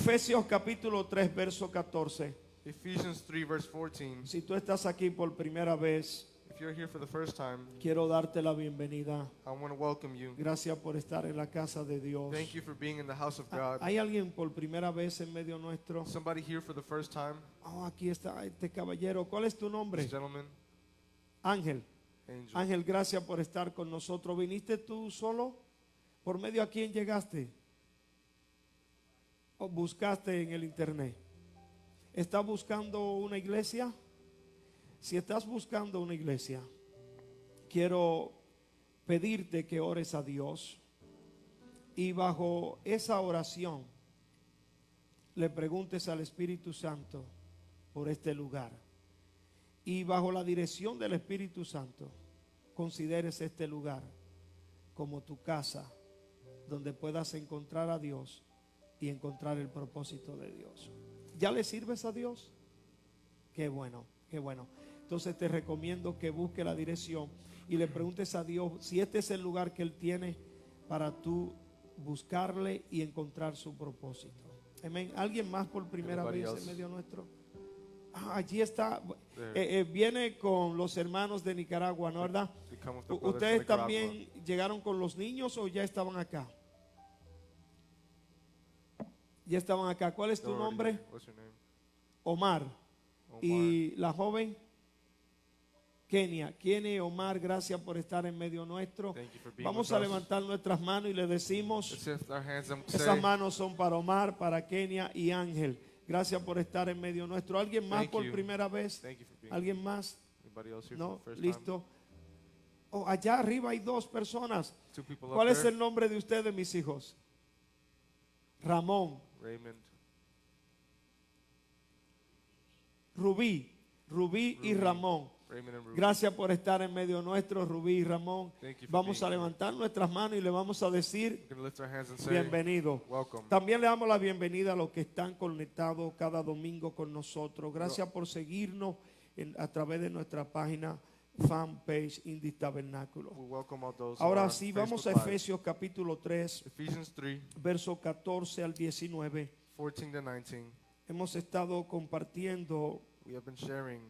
Efesios capítulo 3, verso 14. Ephesians 3 verse 14. Si tú estás aquí por primera vez, If you're here for the first time, quiero darte la bienvenida. I want to welcome you. Gracias por estar en la casa de Dios. Thank you for being in the house of God. ¿Hay alguien por primera vez en medio nuestro? Somebody here for the first time, Oh, aquí está este caballero. ¿Cuál es tu nombre? this gentleman, Ángel. Angel. Ángel, gracias por estar con nosotros. ¿Viniste tú solo? ¿Por medio a quién llegaste? ¿O buscaste en el internet? ¿Estás buscando una iglesia? Si estás buscando una iglesia, quiero pedirte que ores a Dios y bajo esa oración le preguntes al Espíritu Santo por este lugar. Y bajo la dirección del Espíritu Santo, consideres este lugar como tu casa, donde puedas encontrar a Dios y encontrar el propósito de Dios. ¿Ya le sirves a Dios? Qué bueno, qué bueno. Entonces te recomiendo que busques la dirección y le preguntes a Dios si este es el lugar que Él tiene para tú buscarle y encontrar su propósito. Amén. ¿Alguien más por primera Anybody vez else? en medio nuestro? Allí está. Viene con los hermanos de Nicaragua, ¿no, verdad? We come with the brothers ¿Ustedes from Nicaragua. también llegaron con los niños o ya estaban acá? Ya estaban acá. ¿Cuál es tu They're already nombre? here. What's your name? Omar. Omar. Y la joven Kenia. Kenia, Omar, gracias por estar en medio nuestro. Thank you for being Vamos with a us. levantar nuestras manos y le decimos: Let's lift our hands and esas say, manos son para Omar, para Kenia y Ángel. Gracias por estar en medio nuestro. ¿Alguien más Thank por you. primera vez? thank you for being ¿Alguien más? Anybody else here No, for the first listo. Oh, allá arriba hay dos personas. time? Two people ¿Cuál up es there. el nombre de ustedes, mis hijos? Ramón, Raymond. Rubí y Rubí. Ramón. Raymond and Ruby. Gracias por estar en medio nuestro, Rubí y Ramón. Thank you for Vamos a being here. levantar nuestras manos y le vamos a decir: We're going to lift our hands and say, bienvenido. welcome. También le damos la bienvenida a los que están conectados cada domingo con nosotros. Gracias por seguirnos a través de nuestra página fanpage Indie Tabernáculo. We welcome all those. who Ahora are on sí, vamos a Facebook Live. Efesios capítulo 3, Ephesians 3, verso 14 al 19. 14 to 19. Hemos estado compartiendo We have been sharing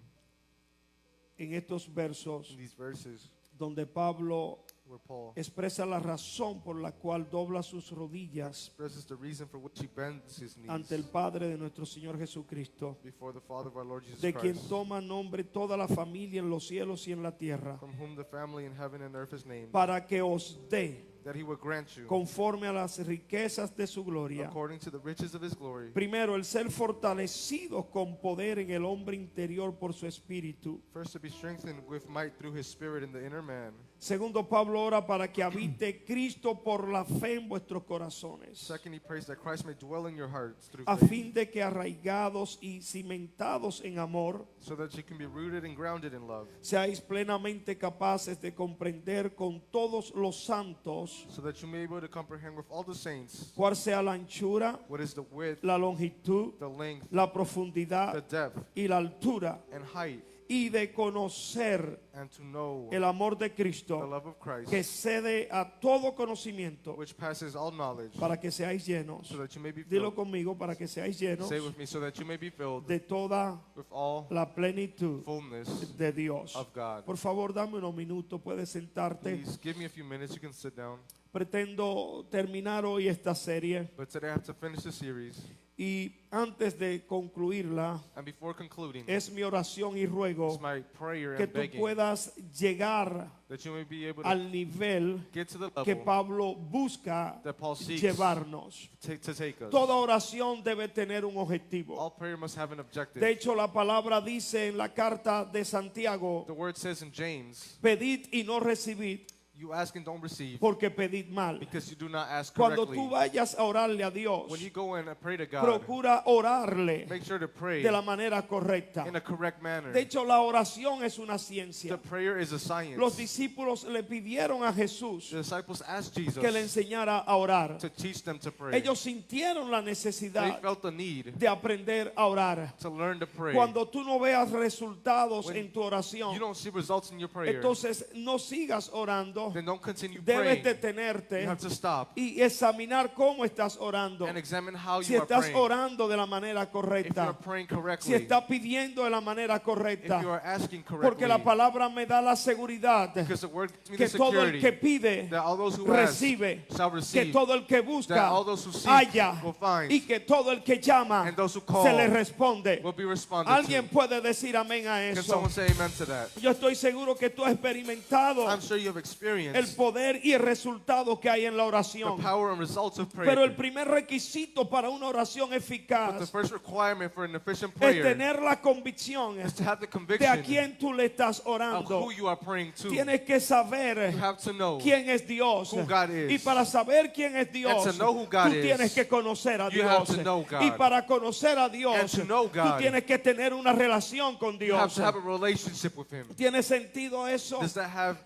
en estos versos in these verses donde Pablo where Paul expresa la razón por la cual dobla sus rodillas expresses the reason for which he bends his knees ante el Padre de nuestro Señor Jesucristo, before the Father of our Lord Jesus de quien Christ, toma nombre toda la familia en los cielos y en la tierra, from whom the family in heaven and earth is named, para que os dé, that he would grant you, conforme a las riquezas de su gloria, according to the riches of his glory, primero el ser fortalecidos con poder en el hombre interior por su espíritu. first to be strengthened with might through his spirit in the inner man. Segundo, Pablo ora para que habite Cristo por la fe en vuestros corazones, Second, he prays that Christ may dwell in your hearts through a faith, fin de que arraigados y cimentados en amor, so that you can be rooted and grounded in love, seáis plenamente capaces de comprender con todos los santos so that you may be able to comprehend with all the saints cuál sea la anchura, what is the width, la longitud, the length, la the profundidad depth, y la altura, and height, y de conocer and to know el amor de the Cristo, love of Christ, que excede a todo conocimiento, which passes all knowledge, para que seáis llenos. so that you may be Dilo filled. conmigo: para que seáis llenos Say with me, so that you may be filled de toda with all la plenitud fullness de Dios. of God. Por favor, dame unos minutos, puedes sentarte. Please give me a few minutes. You can sit down. Pretendo terminar hoy esta serie But today I have to finish the series. y antes de concluirla, And before concluding, es mi oración y it's ruego my prayer que and tú begging puedas llegar that you may be able to al nivel get to the que level Pablo busca that Paul seeks llevarnos. to take us. Toda oración debe tener un objetivo. All prayer must have an objective. De hecho, la palabra dice en la carta de Santiago: The word says in James, pedid y no recibid, you ask and don't receive porque pedid mal. because you do not ask Cuando correctly. tú vayas a orarle a Dios, When you go in and pray to God, procura orarle make sure to pray de la manera correcta. in a correct manner. De hecho, la oración es una The ciencia. prayer is a science. Los discípulos le pidieron a Jesús The disciples asked Jesus que le enseñara a orar. to teach them to pray. Ellos sintieron la They necesidad felt the need de aprender a orar. to learn to pray. Cuando tú no veas resultados When en tu You oración, don't see results in your prayer. entonces no sigas orando orando, then don't continue debes praying. detenerte You have to stop y examinar cómo estás orando. and examine how Si you are estás praying. orando de la manera If you are correcta, praying si correctly, estás pidiendo de la manera if correcta, you are asking porque correctly, la palabra me da la seguridad because the word gives me que the todo el security que pide that all those who ask recibe, shall que receive, todo el que that busca all those who seek halla will find, y que todo el que llama and those who call se le responde. will be responded Alguien to. puede decir amén a Can eso. someone say amen to that? Yo estoy seguro que tú has experimentado I'm sure you have el experienced poder y el resultado que hay en la the oración. power and results of Pero el prayer. primer requisito para una oración But the eficaz first requirement for an efficient es prayer tener la convicción is to have the de a conviction quién tú le estás of orando. who you are praying to. You Tienes que saber have to know quién es Dios. who God is. Y para saber quién es Dios, And to know who God tú is, tienes que conocer a you have Dios. to know God. Y para conocer a Dios, And to know tú God, tienes que tener una relación con You have Dios. to have a relationship with Him. ¿Tiene sentido eso? Does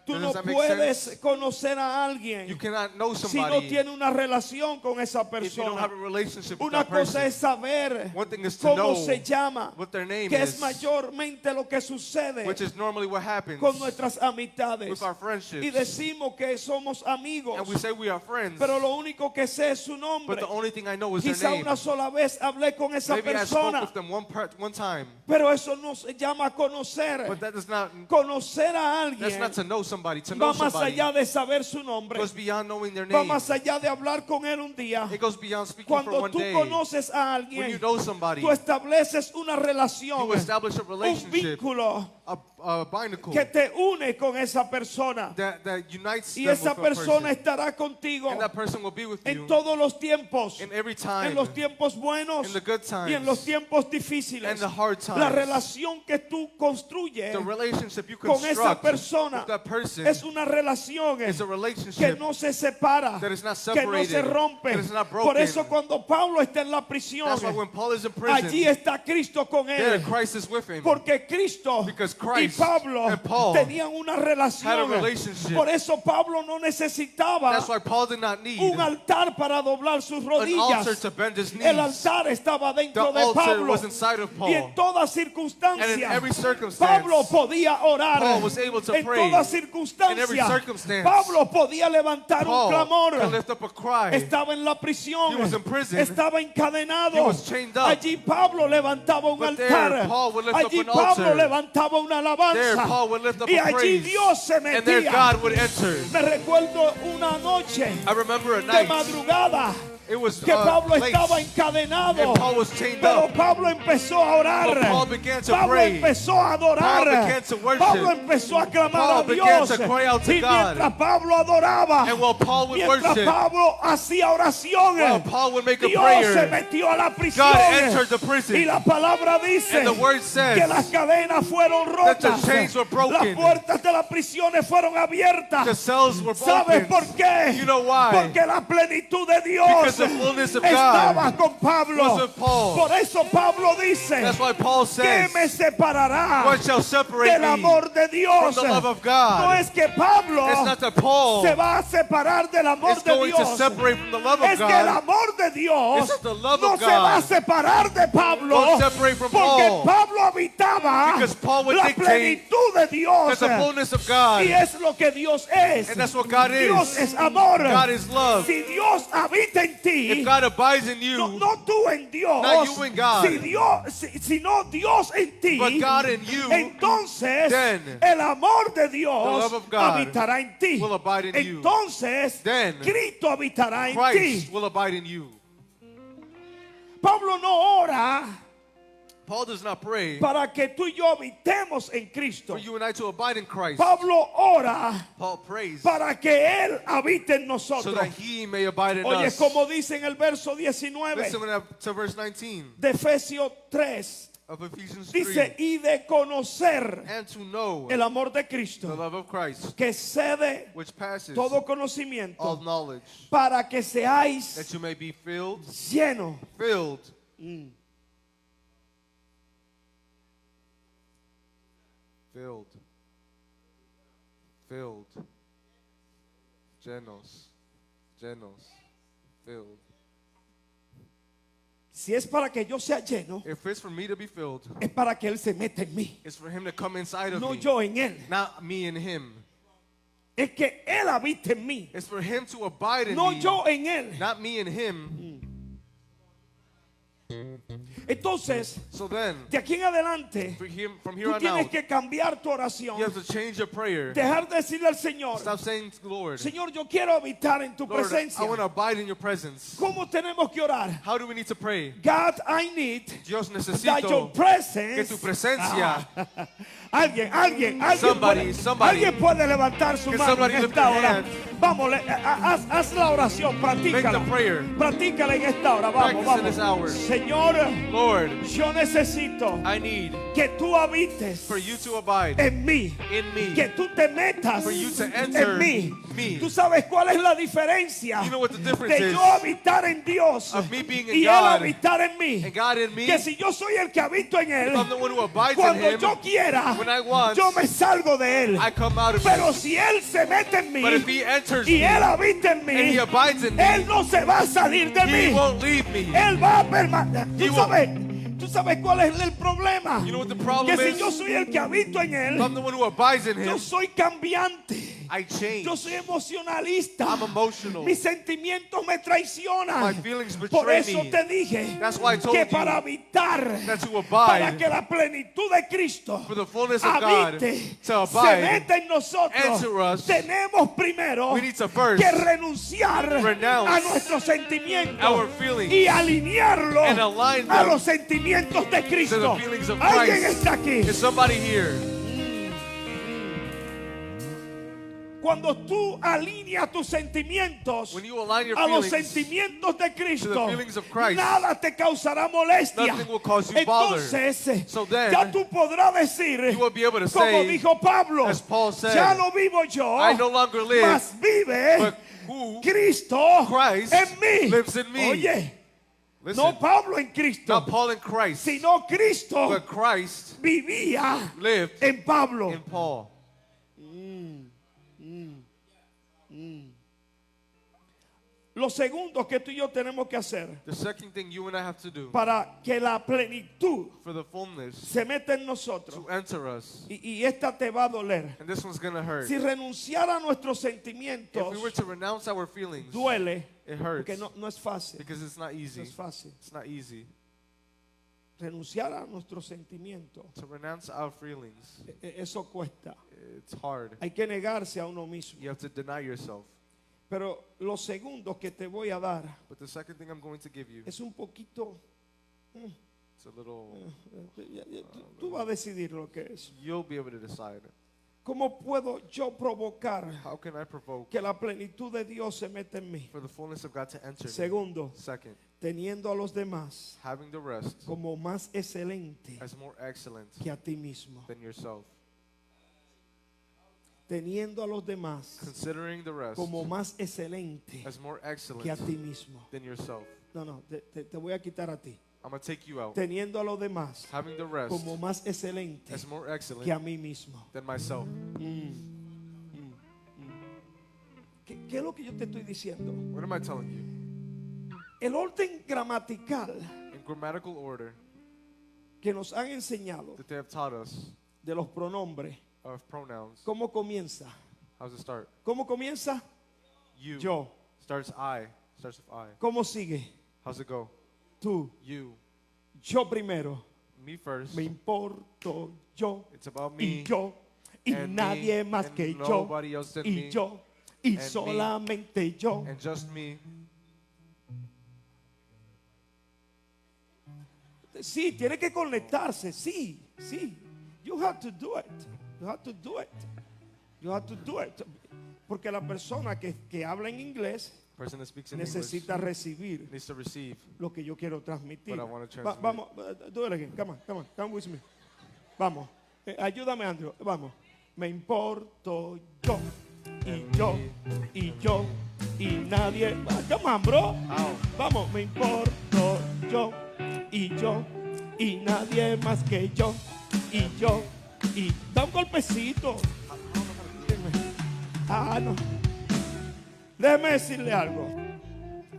Tú no that make puedes sense? conocer a You alguien cannot know si no somebody tiene una relación con esa if you don't persona. have a relationship with Una that cosa person. es saber One thing is to cómo know se llama, what their name que is, es mayormente lo que sucede which is normally what happens con nuestras amistades. with our Y friendships. decimos que somos amigos, And we say we are friends, pero lo único que sé es su but nombre. the only thing I know is their Quizá name. una sola vez hablé con esa Maybe I spoke persona, with them one time, pero eso no se llama conocer. but that does not, Conocer a that's alguien not to know somebody. To know va más somebody allá de saber su nombre, goes beyond knowing their va name. más allá de hablar con él un día. It goes beyond speaking for Cuando one tú day. conoces a When you alguien, know somebody, tú estableces una relación, you establish a un relationship, vínculo a binnacle que te une con esa persona. that unites Y them esa with a persona person. estará contigo And that person will be with en you todos los tiempos, in every time, en los tiempos buenos in the good y en los times, tiempos difíciles. and the hard La times. relación que tú construyes The relationship you con esa construct persona with that person es una relación is a que relationship no se separa, that is not que no se separated, rompe. that is not Por broken. eso cuando Pablo está en la prisión, That's why when Paul is in prison, allí está Cristo con there él. Christ is with him. Porque Cristo Because y Christ Pablo and Paul tenían una had a relación. relationship. Por eso Pablo no necesitaba That's why Paul did not need un altar para doblar sus an altar rodillas. to bend his El knees. altar estaba The dentro de altar Pablo. was inside of Y en Paul. toda And in circunstancia, every circumstance, Pablo podía orar. Paul was able to En pray. toda In every circunstancia, circumstance, Pablo podía levantar un Paul clamor. could lift up a cry. Estaba en la prisión, He was in prison. estaba encadenado. He was chained up. Allí Pablo levantaba un But altar. there Paul would lift up Allí an Pablo altar. levantaba una There alabanza. Paul would lift up Y a allí praise. Dios se And there metía. God would enter. Me recuerdo una noche I remember a de night. madrugada It was que Pablo late. estaba encadenado, And Paul was chained pero up. Pablo empezó a orar. But Paul began to Pablo pray. empezó a adorar. Paul began to worship. Pablo empezó a clamar Paul a began Dios. to cry out to Y God. mientras Pablo adoraba, And while Paul would mientras worship, Pablo hacía oración, while Paul would make a Dios se prayer, metió a la prisión. God entered the prison. Y la palabra dice And the word says que las cadenas fueron that the rotas. chains were broken. Las puertas de las prisiones fueron abiertas. The cells were ¿Sabes opened. por qué? You know why? Porque la plenitud de Dios Because the fullness of God estaba con Pablo. was with Paul. Por eso Pablo dice, That's why Paul ¿qué says, me separará what shall separate del me amor de Dios? from the love of God? No es que Pablo It's not that Paul se va a separar del amor is de going to Dios. separate from the love of Es que el God. amor de Dios It's the love no of se va a God separar de Pablo, won't separate from porque Paul. Pablo habitaba Because Paul would la dictate plenitud de Dios. That's the fullness of God. Y es lo que Dios es. And that's what God Dios is. es amor. God is love. Si Dios habita en ti, If God abides in no, you, no tú en Dios, Not you in God. sino Dios en ti, but God in you, entonces then el amor de Dios love of God habitará en ti. will abide in you. Entonces Then Cristo habitará en Christ ti. will abide in you. Pablo no ora Paul does not pray para que tú y yo habitemos en Cristo. for you and I to abide in Christ. Pablo ora Paul prays para que Él habite en so nosotros. that he may abide in Oye, us. como dice en el verso 19 Listen to verse 19 de Efesios 3, of Ephesians dice, 3. y de conocer And to know el amor de the Cristo, love of Christ, que excede which passes todo all conocimiento, knowledge, para que seáis that you may be filled, llenos. filled, llenos, filled. Si es para que yo sea lleno, If it's for me to be filled, es para que Él se meta en mí, it's for him to come inside of no me, yo en Él. not me and him. es que Él habite en mí, It's for him to abide in no me, yo en Él. not me in him. Entonces, So then, de aquí en adelante, from here tú on tienes out, que cambiar tu oración. you have to change your prayer. Dejar de decirle al Señor, Stop saying, Lord, Señor, yo quiero habitar en tu Lord, presencia. I want to abide in your presence. ¿Cómo tenemos que orar? How do we need to pray? God, I need Dios, that your necesito presence. que tu presencia. Alguien Somebody. alguien puede levantar su Can mano somebody en lift esta their hora. hand? Vamos, haz la oración, practícala. Make the prayer. Practícala en esta hora, vamos, Practice in this hour. vamos. Señor, Lord, yo necesito I need que tú habites for you to abide en mí. in me. Que tú te metas For you to enter en mí. me. Tú sabes cuál es la diferencia You know what the difference de is yo habitar en Dios of me being in y Él God habitar en mí. and God in me. Que si yo soy el que habito en Él, If I'm the one who abides in cuando him, yo quiera, when I want, yo me salgo de Él. I come out of Pero it. si Él se mete en mí But if he enters y me Él habita en and mí, he abides in Él me, no se va a salir de he mí. won't leave me. Él va a permanecer. He Tú sabes cuál es el problema. You know what the problem Que si is? yo soy el que habito en Él, If I'm the one who abides in yo him, soy cambiante. I change. Yo soy emocionalista. I'm emotional. Mis sentimientos me traicionan. My feelings betray Por eso me. te dije That's why I told que you para habitar, that to para abide, que la plenitud de Cristo for the fullness of God, habite, to se abide, meta en nosotros, enter us, tenemos primero we need to first que renunciar renounce a nuestros sentimientos our feelings y alinearlo and align a them los sentimientos de to Cristo. the feelings of Alguien Christ. está aquí. Is somebody here? Cuando tú alineas tus sentimientos When you align your a los feelings sentimientos de Cristo, feelings of Christ, nada te causará molestia. nothing will cause you bother. Entonces, So then, ya tú podrás decir, you will be able to como say, dijo Pablo, as Paul said, ya no vivo yo, I no longer live, mas vive but who, Cristo Christ, en mí. lives in me. Oye, listen, no Pablo en Cristo, not Paul and Christ, sino Cristo but Christ vivía lived en Pablo. in Paul. Lo segundo que tú y yo tenemos que hacer The second thing you and I have to do para que la plenitud for the fullness se meta en nosotros, to enter us, y esta te va a doler. and this one's going to hurt. Si renunciar a nuestros If sentimientos we were to renounce our feelings, duele, it hurts porque no es fácil. because it's not No easy. es fácil. It's not easy Renunciar a nuestros sentimientos, to renounce our feelings. eso cuesta. It's hard. Hay que negarse a uno mismo. You have to deny yourself. Pero lo segundo que te voy a dar But the second thing I'm going to give you, es un poquito. it's a little, Tú vas a decidir lo que es. you'll be able to decide. ¿Cómo puedo yo provocar How can I provoke que la plenitud de Dios se meta en mí? for the fullness of God to enter me? Segundo, Second, teniendo a los demás having the rest como más excelente as more excellent que a ti mismo. than yourself. Teniendo a los demás Considering the rest como más excelente as more que a excellent ti mismo. than yourself. No, te voy a quitar a ti. I'm going to take you out. Teniendo a los demás Having the rest como más excelente as more excellent que a mí mismo. than myself. ¿Qué es lo que yo te estoy diciendo? What am I telling you? El orden gramatical In grammatical order que nos han enseñado that they have taught us de los pronombres, of pronouns, ¿cómo comienza? how does it start? ¿Cómo comienza? You Yo. starts I, starts with I. ¿Cómo sigue? How's it go? Tú. You, Yo primero. me first. Me importo yo. It's about Y me yo. Y and nadie me más and que yo. nobody else than Y me yo. Y me solamente yo. and just me. Sí, tiene que conectarse. Sí, sí. You have to do it. You have to do it. You have to do it. Porque la persona que habla en inglés Person that speaks in necesita recibir English needs to receive. lo que yo quiero transmitir. What I wanna transmit. Vamos, do it again. Come with me. Vamos. Ayúdame, Andrew. Vamos. Me importo yo. Y yo. Y yo. Y nadie. Come on, bro. Ow. Vamos. Me importo yo. Y yo. Y nadie más que yo. Y yo. Y da un golpecito. No. Déjeme decirle algo.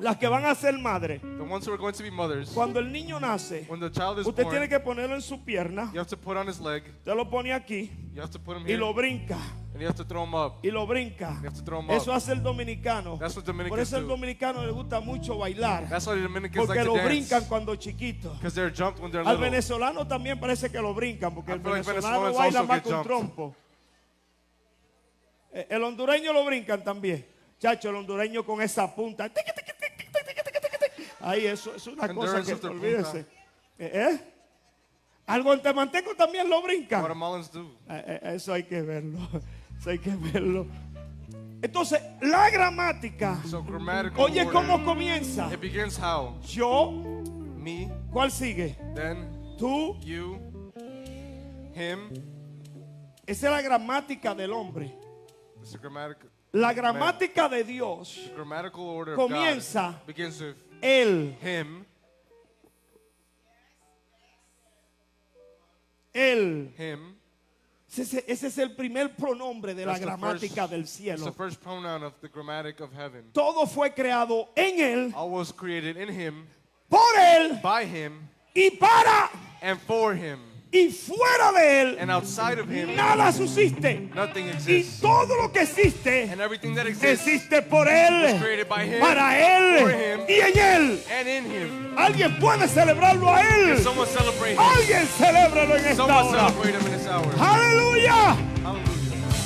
las que van a ser madres. the ones who are going to be mothers, Cuando el niño nace, when the child is usted born, tiene que ponerlo en su pierna, you have to put on his leg, usted lo pone aquí you have to put him y here, lo brinca. and you have to throw him up. Y lo brinca. You have to throw 'em Eso up. hace el dominicano. That's what Por Dominicans eso el do. dominicano le gusta mucho bailar. That's why the Dominicans Porque like lo to brincan dance, cuando chiquitos. because they're jumped when they're Al little. venezolano también parece que lo brincan, porque I el feel like venezolano Venezuelans baila also más get que un jumped. trompo. El hondureño lo brincan también. Chacho, el hondureño con esa punta. Ahí eso es una cosa Honduras que with their olvídese. Al guatemalteco también lo brincan. Guatemalans do. Eso hay que verlo. Eso hay que verlo. Entonces, la gramática. So grammatical Oye, order, ¿cómo comienza? it begins how? Yo, Me, ¿cuál sigue? then Tú. you, him. Esa es la gramática del hombre. It's the grammatical. La gramática de Dios, The grammatical order of comienza God begins with él, him, él. him. Ese es el primer pronombre de la That's the gramática del It's the cielo. first pronoun of the grammatic of heaven. Todo fue creado en él, All was created in him, por él by him, y para and for him. y fuera de And él. outside of him, Nada subsiste. nothing Y exists. todo lo que existe, And everything that exists existe por was él, created by him, para for él him, y en él. and in him. Alguien puede celebrarlo a él. Someone celebrate him. Alguien celébralo en esta Someone hora. celebrate him in this hour. Aleluya. Hallelujah.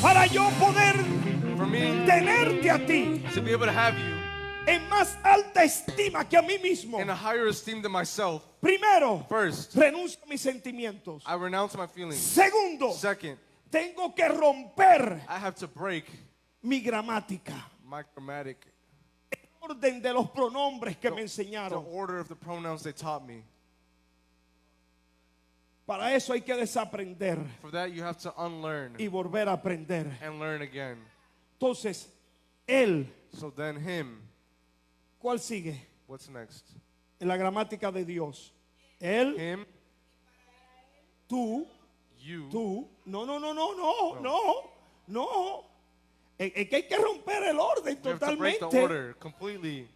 Para yo poder For me tenerte a ti to be able to have you en más alta estima que a mí mismo. in a higher esteem than myself, Primero, first, renuncio a mis sentimientos. I renounce my feelings. Segundo, Second, tengo que romper I have to break mi gramática. my grammatic, Orden de los pronombres que me the enseñaron. order of the pronouns they taught me. Para eso hay que desaprender For that, you have to unlearn y volver a aprender. and learn again. Entonces, él, So then, him, ¿cuál sigue? what's next? En la gramática de Dios. Él, Him, tú, you. No. Es que hay que romper el orden You have to break the totalmente. order completely.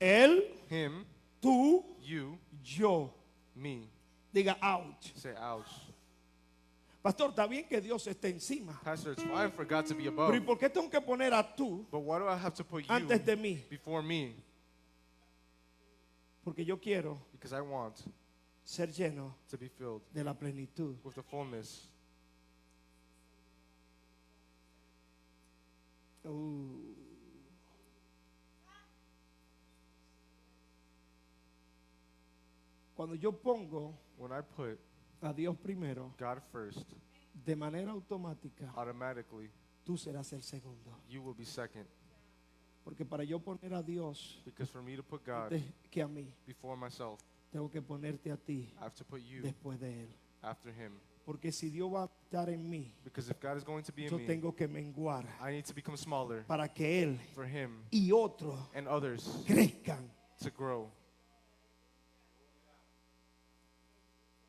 Él, Him, tú, you, yo. me. Diga ouch. Say, ouch. Pastor, está bien que Dios esté encima. Pastor, it's fine for God to be Pero above. ¿y por qué tengo que poner a tú But why do I have to put you antes de mí? before me? Porque yo quiero Because I want ser lleno to be filled de la plenitud. with the fullness. Cuando yo pongo When I put a Dios primero, God first, de manera automática, automatically, tú serás el segundo. you will be second. Porque para yo poner a Dios Because for me to put God antes que a mí, before myself, tengo que ponerte a ti I have to put you después de Él. after Him. Porque si Dios va a estar en mí, Because if God is going to be in yo me, tengo que menguar I need to become smaller para que Él for Him y otros and others crezcan. to grow.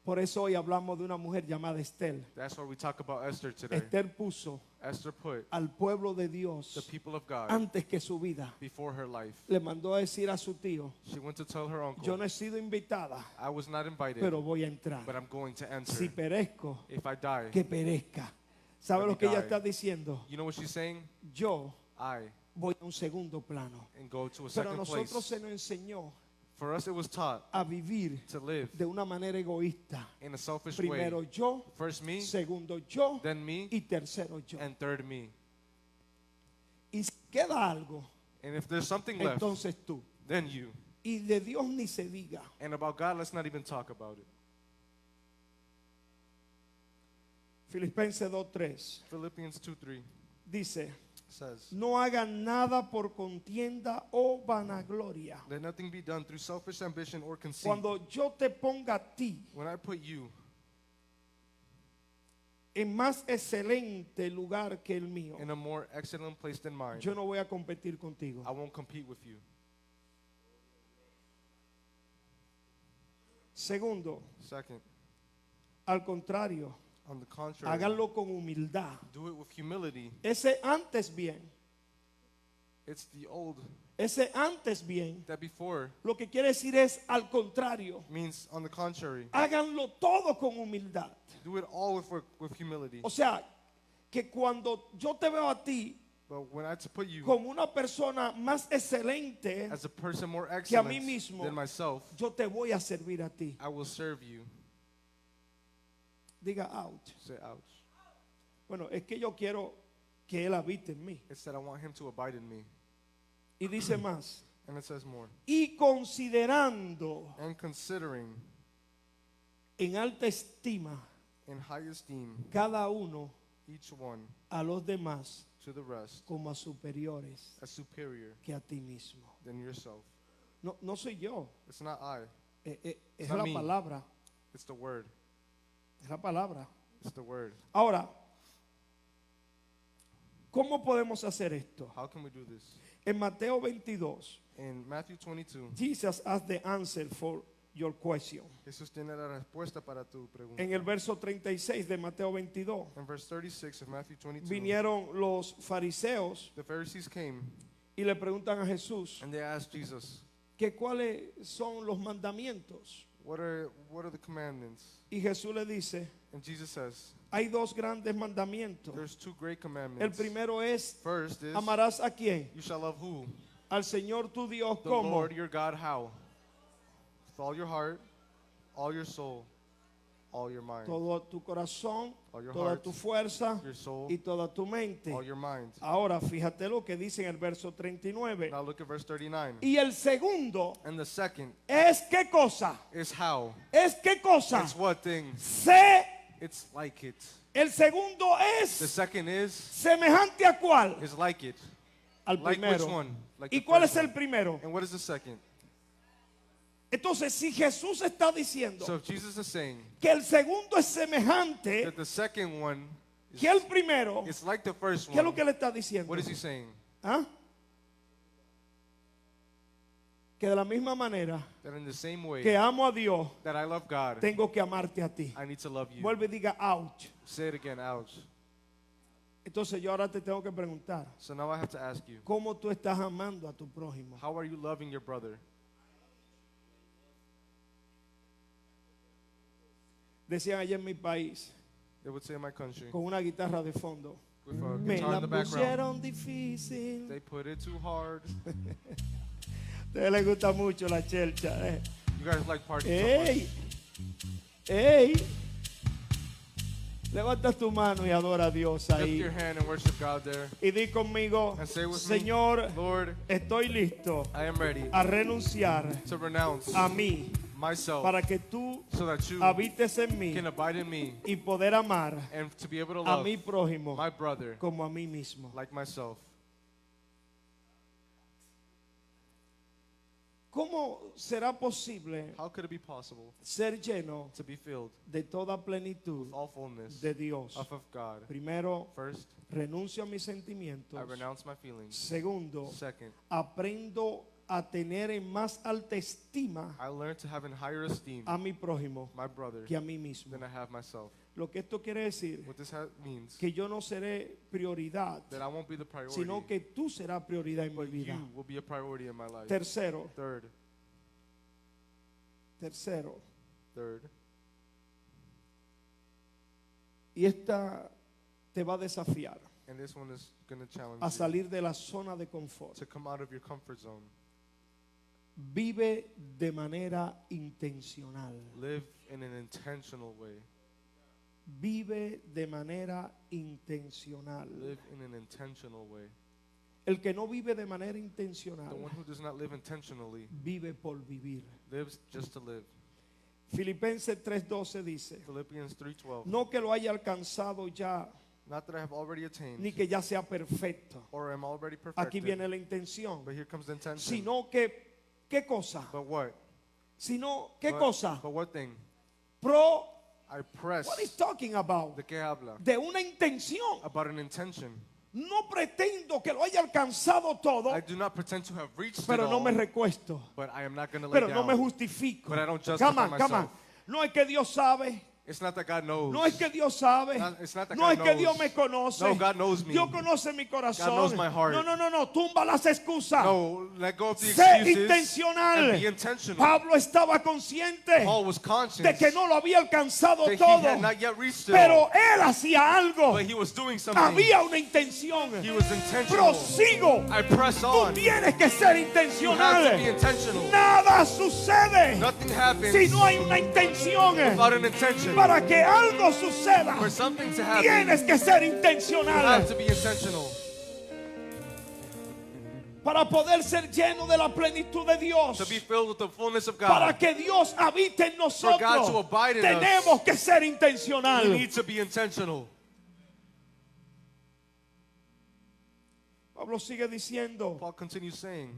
Por eso hoy hablamos de una mujer llamada Estel. That's why we talk about Esther today. Esther puso Esther put al pueblo de the Dios people of God antes que su vida. before her life. Le mandó a decir a su tío, She went to tell her yo uncle, no he sido invitada, I was not invited, pero voy a entrar. but I'm going to enter. Si perezco, If I die, que perezca. ¿Sabe Let lo me que ella die. está diciendo? you know what she's saying? Yo I voy a un segundo plano. and go to a Pero a second nosotros place. se nos enseñó For us, it was taught a vivir to live de una manera egoísta. in a selfish Primero way. yo, First me, segundo yo then me, y tercero yo. and third me. Y si queda algo, And if there's something left, entonces tú. then you. Y de Dios ni se diga. And about God, let's not even talk about it. Filipenses 2:3 Philippians 2:3 dice, says, no hagan nada por contienda o vanagloria. let nothing be done through selfish ambition or conceit. Cuando yo te ponga a ti When I put you en más excelente lugar que el mío, in a more excellent place than mine, yo no voy a competir contigo. I won't compete with you. Segundo, Second, al contrario, on the contrary, háganlo con humildad. do it with humility. Ese antes bien, It's the old Ese antes bien, that before lo que quiere decir es al contrario. means on the contrary. Háganlo todo con humildad. Do it all with humility. O sea, que cuando yo te veo a ti But when I to put you como una persona más excelente, as a person more que a mí excellent mismo, than myself, yo te voy a servir a ti. I will serve you. Diga ouch. Say ouch. Bueno, es que yo quiero que Él habite en mí. It's that I want him to abide in me. Y dice más. And it says more. Y considerando And considering en alta estima in high esteem cada uno each one a los demás to the rest como a superiores as superior que a ti mismo. than yourself. No, no soy yo, It's not I. es not la me. palabra, It's the word. es la palabra. It's the word. Ahora, ¿cómo podemos hacer esto? How can we do this? En Mateo 22, In Matthew 22, Jesus has the answer for your question. Jesús tiene la respuesta para tu pregunta. En el verso 36 de Mateo 22, In verse 36 of Matthew 22, vinieron los fariseos the Pharisees came y le preguntan a Jesús and they asked Jesus, que cuáles son los mandamientos. what are the commandments? Y Jesús le dice, And Jesus says, hay dos grandes mandamientos. there's two great El commandments. primero es, First is, amarás a quién? you shall love who? Al Señor tu Dios, The ¿cómo? Lord your God, how? With all your heart, all your soul, all your mind, Todo tu corazón, all your toda heart, tu fuerza your soul, y toda tu mente. all your mind. Ahora fíjate lo que dice en el verso 39. Now look at verse 39. Y el segundo And the second es qué cosa? is how. Es qué cosa? It's what thing? Sé. It's like it. El segundo The es second is semejante a cuál? like it. Al Like which primero. one? Like ¿Y the cuál first es el one. primero? And what is the second? Entonces, si Jesús está diciendo So if Jesus is saying que el segundo es semejante that the second one que el primero, is like the first ¿qué es lo one, que le está diciendo? what is he saying? ¿Ah? Que de la misma manera That in the same way que amo a Dios, that I love God, tengo que amarte a ti. I need to love you. Vuelve y diga, ouch. Say it again, ouch. Entonces yo ahora te tengo que preguntar, So now I have to ask you, ¿cómo tú estás amando a tu prójimo? how are you loving your brother? Decían allá en mi país, They would say in my country, con una guitarra de fondo, with a me guitar la in the background. pusieron difícil. They put it too hard. A ustedes les gusta mucho la chelcha. You guys like parties so ¡Ey! ¡Ey! Levanta tu mano y adora a Dios much. Lift ahí. your hand and worship God there. Y di conmigo, And say with Señor, me, Lord, estoy listo I am ready a renunciar to renounce a mí myself para que tú so that you habites en mí can abide in me y poder amar and to be able to a love mi prójimo my brother como a mí mismo. like myself. ¿Cómo será posible How could it be possible ser lleno to be filled de toda plenitud with all fullness de Dios? of God? Primero, First, renuncio a mis sentimientos. I renounce my feelings. Segundo, Second, aprendo a tener en más alta estima I learn to have in higher esteem a mi prójimo my brother que a mí mismo. than I have myself. Lo que esto quiere decir What this means que yo no seré prioridad, that I won't be the priority, sino que tú serás prioridad en mi but vida. you will be a priority in my life. Tercero, Third, y esta te va a desafiar and this one is going to challenge a you salir de la zona de confort. to come out of your comfort zone. Vive de manera intencional. Live in an intentional way. Vive de manera intencional. Live in an intentional way. El que no vive de manera intencional The one who does not live intentionally vive por vivir. lives just to live. Filipenses 3:12 dice, Philippians 3:12. no que lo haya alcanzado ya, Not that I have already attained ni que ya sea perfecto. or am already Aquí perfected, viene la intención. but here comes the intention. Sino que, ¿qué cosa? But what? Sino, ¿qué But- cosa? But what thing? Pro, I press. what is talking about? ¿De qué habla? De una intención. About an intention. No pretendo que lo haya alcanzado todo, I do not pretend to have reached pero it no all, me recuesto. but I am not going to lay Pero no down. me justifico. But I don't Come justify on, come on. myself. No es que Dios sabe It's not that God knows. No es que Dios sabe. It's not that No God es que knows. Dios me conoce. No, God knows me. Dios conoce mi corazón. God knows my heart. No, no, no, no. Tumba las excusas. No, let go of the Sé excuses intencional. and be intentional. Pablo estaba consciente Paul was conscious de que no lo había alcanzado that he todo. had not yet reached it Pero all, él hacía algo. but he was doing something. Había una intención. He was intentional. Prosigo. I press Tú on. tienes que ser You have to be intencional. intentional. Nada sucede Nothing happens si no hay una intención. without an intention. Para que algo suceda, For something to happen, tienes que ser you intencional. have to be intentional. Para poder ser lleno de la plenitud de Dios. To be filled with the fullness of Para God, que Dios habite en God to nosotros. abide in Tenemos que ser we intencional. need to be intentional. Pablo sigue diciendo, Paul continues saying,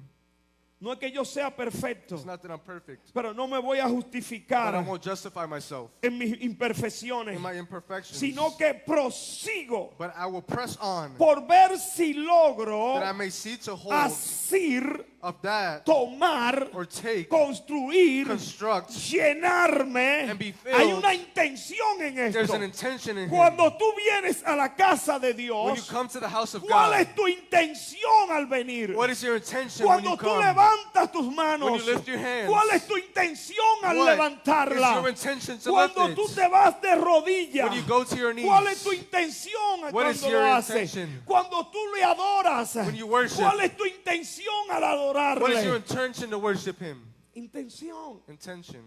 no es que yo sea perfecto, it's not that I'm perfect, pero no me voy a but I justificar won't justify myself en mis imperfecciones, in my imperfections, sino que prosigo but I will press on por ver si logro that I may see to hold asir, of that tomar, or take, construir, construct. llenarme. And be filled. Hay una intención en There's esto. an intention in Him. Cuando tú vienes a la casa de When you Dios, come to the house of ¿cuál God, es tu intención al venir? what is your intention when Cuando you tú come? levantas tus manos, When you lift your hands, ¿cuál es tu intención al what is levantarla? your intention to Cuando lift tú it? te vas de rodillas, When you go to your knees, ¿cuál es tu intención what is cuando your lo haces? intention? Cuando tú le adoras, When you worship, ¿cuál es tu intención al what is your adorarle? intention to worship Him? Intención, Intention.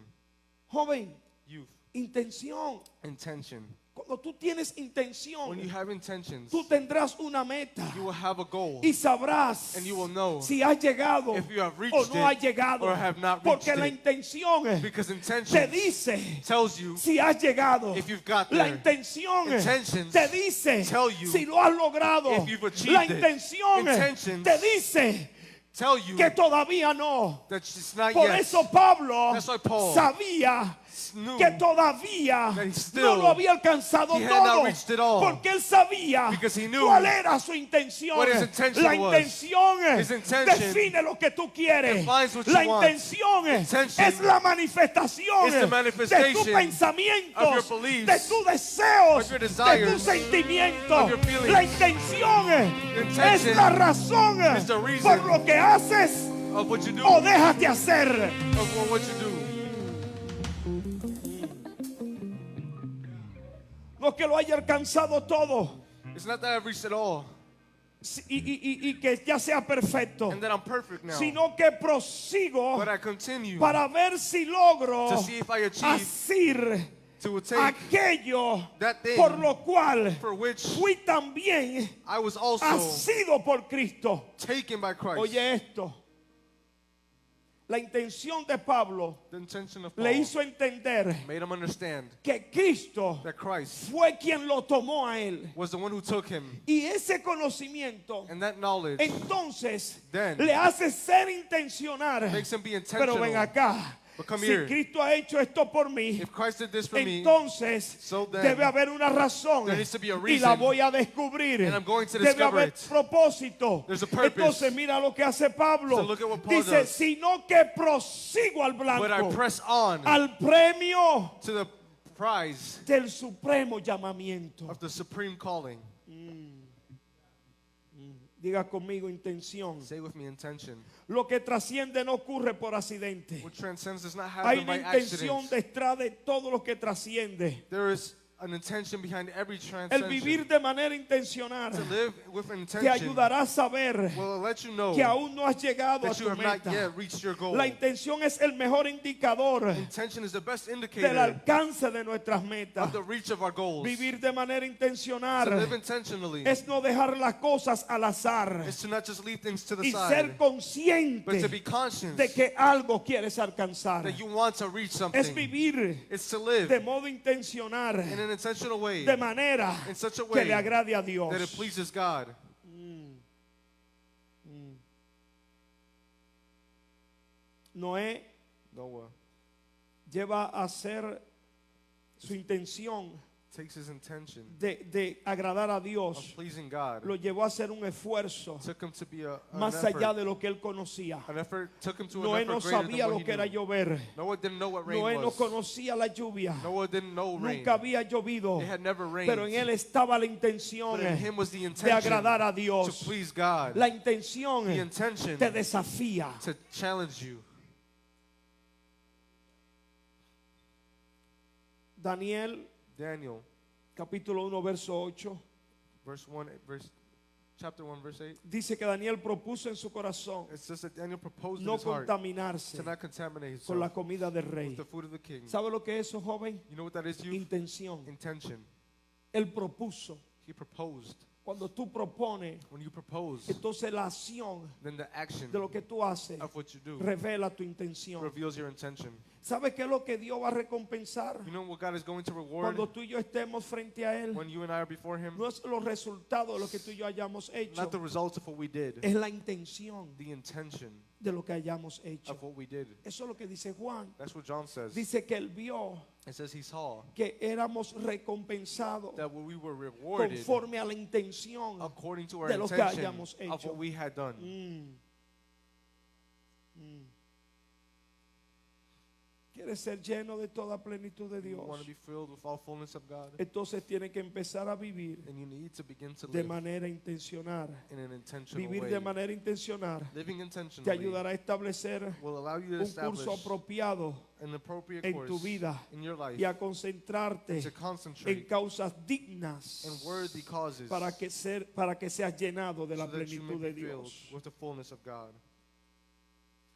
joven, Youth. intención. Intention. Cuando tú tienes intención, When you have intentions, tú tendrás una meta you will have a goal. y sabrás And you will know si has llegado if you have o reached no has it llegado. or have not Porque reached la it. intención Because te intention dice tells you si has llegado. if you've got La there. intención Intentions te dice tell you si lo has logrado. if you've achieved La it. intención Intentions te dice tell you que todavía no. that it's not Por yet. eso Pablo That's why Paul sabía knew que todavía that he no still- lo había alcanzado he had not todo, reached it all. porque él sabía Because he knew cuál era su intención. what his intention La was. intención His intention define lo que tú quieres. defines what La you want. intención Intention es la manifestación is the de tu manifestation pensamiento, of your beliefs, de tus deseos, of your de desires, tus sentimientos. of your feelings. La intención es Intention la razón is the reason por lo que haces of what you do, o dejas de hacer. of what you do. No es que lo haya alcanzado todo It's not that I've reached it all y que ya sea perfecto, and that I'm perfect now, sino que prosigo but I continue para ver si logro to see if I achieve asir to take aquello that thing por lo cual for which fui también I was also asido por Cristo. taken by Christ. Oye esto, la intención de Pablo The intention of le Paul hizo entender made him understand que Cristo that Christ fue quien lo tomó a él. was the one who took him, Y ese conocimiento and that knowledge entonces Then le hace ser intencional. makes him be Pero ven intentional. acá, But come si here. Cristo ha hecho esto por mí, If Christ did this for me, entonces so then debe haber una razón there needs to be a y la reason, voy a descubrir. and I'm going to Debe discover haber it. propósito. There's a purpose. Entonces mira lo que hace Pablo. So look at what Paul Dice, does. sino que prosigo al but I blanco, press on al premio to the prize del supremo llamamiento. of the supreme calling. Diga conmigo intención. Say with me, intention. Lo que trasciende no ocurre por accidente. What transcends does not Hay happen by una intención accident. detrás de todo lo que trasciende. There is an intention behind every El vivir transcension. de manera intencional To live with te intention ayudará a saber will let you know que aún no has llegado a that you tu have not meta. yet reached your goal. La intención es el mejor indicador Intention is the best del indicator alcance de nuestras metas. of the reach of our goals. Vivir de manera To live intencional intentionally es no dejar las cosas al azar is to not just leave things to the y side, ser but to consciente be conscious de que algo quieres alcanzar. that you want to reach Es something. vivir It's to live de modo intencional, in an intentional way, de manera in such a que way le agrade a Dios. that it pleases God. Noé Noah lleva a hacer su intención takes his intention de agradar a of Dios, pleasing God, lo llevó a hacer un esfuerzo took him to be an más allá effort, de lo que él conocía. an effort, took him to Noé an no effort greater sabía than lo what que he era knew. llover. Noah didn't know what rain Noé no was. conocía la lluvia. Noah didn't know rain. Nunca había llovido. It had never rained. Pero en él estaba la intención But in him was the de intention agradar a to Dios. please God. La intención The intention te desafía. to challenge you. Daniel Daniel, capítulo 1 verso 8 chapter 1, verse 8. dice que Daniel propuso en su corazón It says that Daniel proposed in no his heart contaminarse to not contaminate con la himself comida del rey. with the food of the king. ¿Sabe lo que es eso, joven? You know what that is, you? Intención. Intention. Él propuso. He proposed. Cuando tú propones, When you propose, entonces la acción then the action de lo que tú haces of what you do revela tu intención. reveals your intention. ¿Sabe qué es lo que Dios va a recompensar? You know what God is going to reward Cuando tú y yo estemos frente a Él, when you and I are before him? no es los resultados de lo que tú y yo hayamos hecho, Not the results of what we did, es la intención the intention de lo que hayamos hecho. of what we did. Eso es lo que dice Juan. That's what John says. Dice que él vio It says he saw que éramos recompensados that we were rewarded conforme a la intención. according to our de lo que intention hayamos of hecho. what we had done. ¿Quieres ser lleno de toda plenitud de You Dios? want to be filled with all fullness of God, Entonces tiene que empezar a vivir and you need to begin to de live manera intencional. in an intentional Vivir way. de manera intencional Living te intentionally ayudará a establecer will allow you to un curso establish apropiado an appropriate en course tu vida in your life y a concentrarte to en concentrate causas dignas in worthy causes para que seas llenado de la so that you may plenitud de be filled Dios. with the fullness of God.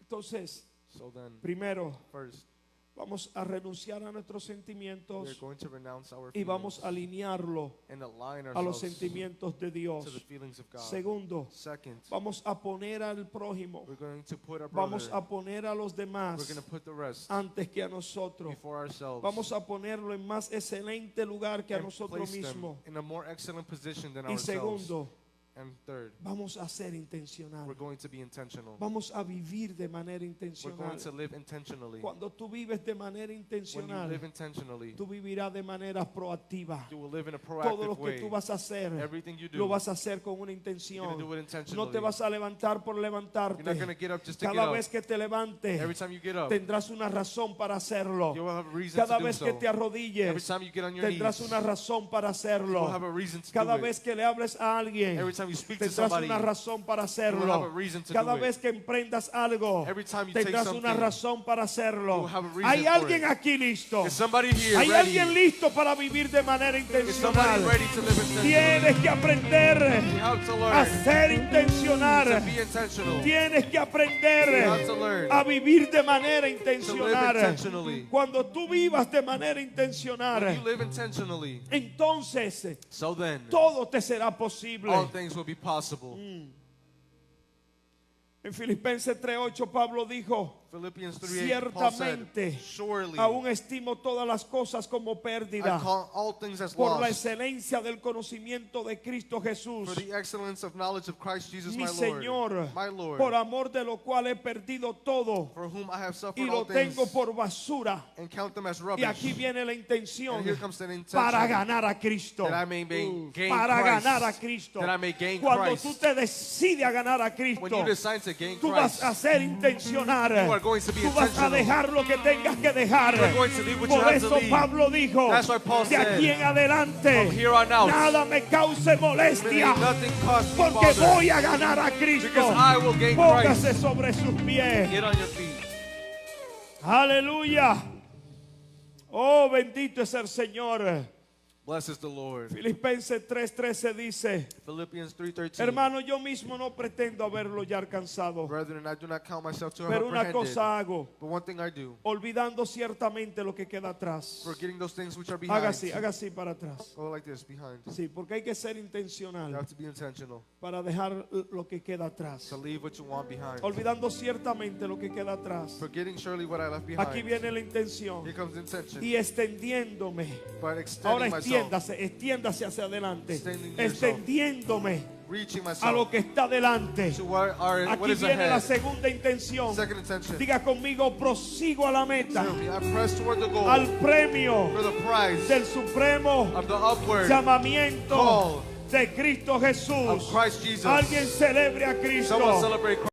Entonces, So then, primero, first, vamos a renunciar a nuestros we are sentimientos going to renounce our y vamos feelings a alinearlo and align a los ourselves sentimientos de to the Dios. feelings of God. Segundo, Second, vamos a poner al prójimo, we're going to put our brother, vamos a poner a los we're demás going to put the rest antes que a nosotros. before ourselves. Vamos a ponerlo en más excelente lugar que a and nosotros place them mismos. in a more excellent position than Y ourselves. segundo, And third, vamos a ser intencionales. we're going to be intentional. Vamos a vivir de manera We're intencional. going to live intentionally. Cuando tú vives de manera When you intencional, live intentionally, tú vivirás de manera proactiva. you will live in a Todo proactive lo que way. tú vas a hacer, Everything you do, lo vas a hacer con una you're going to intención. do it No intentionally. te vas a levantar por You're not going to levantarte. get up just to get Cada up. vez que te levantes, Every time you get up, tendrás una razón para hacerlo. you will have a reason Cada to do vez que so. te Every arrodilles, time you get on your tendrás knees, una razón para you will hacerlo. have a reason to Cada do vez it. que le hables a alguien, Every time you speak to tendrás somebody, una razón para you will have a hacerlo. reason to Cada do vez it. que emprendas algo, Every time you take tendrás something, una razón para you hacerlo. will have a reason Hay for alguien it. aquí listo. Is somebody here Hay ready? alguien listo para vivir de manera Is somebody intencional. ready to live intentionally? Tienes que aprender You have to a learn ser to intencional. be intentional. Tienes que You aprender have to learn a vivir de manera to live intencional. intentionally. Cuando tú vivas de manera When you intencional, live intentionally, entonces so then todo te será posible. all things will be possible. En Filipenses 3:8 Pablo dijo: Philippians 3:8, Paul said, ciertamente surely aún estimo todas las cosas como I pérdida call all things as por la lost excelencia del conocimiento de Cristo Jesús, for the excellence of knowledge of Christ Jesus mi my Señor, Lord, my Lord, por amor de lo cual he perdido todo for whom I have y suffered lo all things tengo por basura. and count them as Y rubbish. aquí viene la intención And here comes an para intention ganar a Cristo. that I may gain Para Christ, ganar a Cristo. that I may gain Cuando Christ. tú te decides a ganar a When Cristo, you decide to gain tú vas Christ, a ser intencional. you are going to be Tú vas a intentional. dejar lo que tengas que dejar. You are going to leave what you Por have to eso leave. Pablo dijo: That's why Paul de aquí said, en adelante, from here on out, nada me cause may molestia, nothing cost me porque bother, voy a ganar a Cristo. because I will gain Póngase Christ. sobre sus pies. Get on your feet. Aleluya. Oh, bendito es el Señor. Blessed is the Lord. Filipenses 3:13 dice: Philippians 3:13. hermano, yo mismo no pretendo haberlo ya alcanzado, Brethren, I do not count myself to have pero una apprehended. cosa hago, But one thing I do, olvidando ciertamente lo que queda atrás. forgetting those things which are Haga behind. así para atrás. Go like this, behind. Sí, porque hay que ser You intencional have to be intentional. para dejar lo que queda atrás. To leave what you want behind. Olvidando ciertamente lo que queda atrás. Forgetting surely what I left Aquí behind. viene la intención. Here comes intention. Y extendiéndome. But Ahora extending es extiéndase hacia adelante, Extending yourself. extendiéndome Reaching a myself lo que está delante. to what Aquí is viene la ahead. segunda intención. Second intention. Diga conmigo, prosigo a la meta, Say with me, I press toward the goal al premio for the prize del supremo of the upward llamamiento call de Cristo Jesús. of Christ Jesus. Alguien celebre a Cristo. Someone celebrate Christ.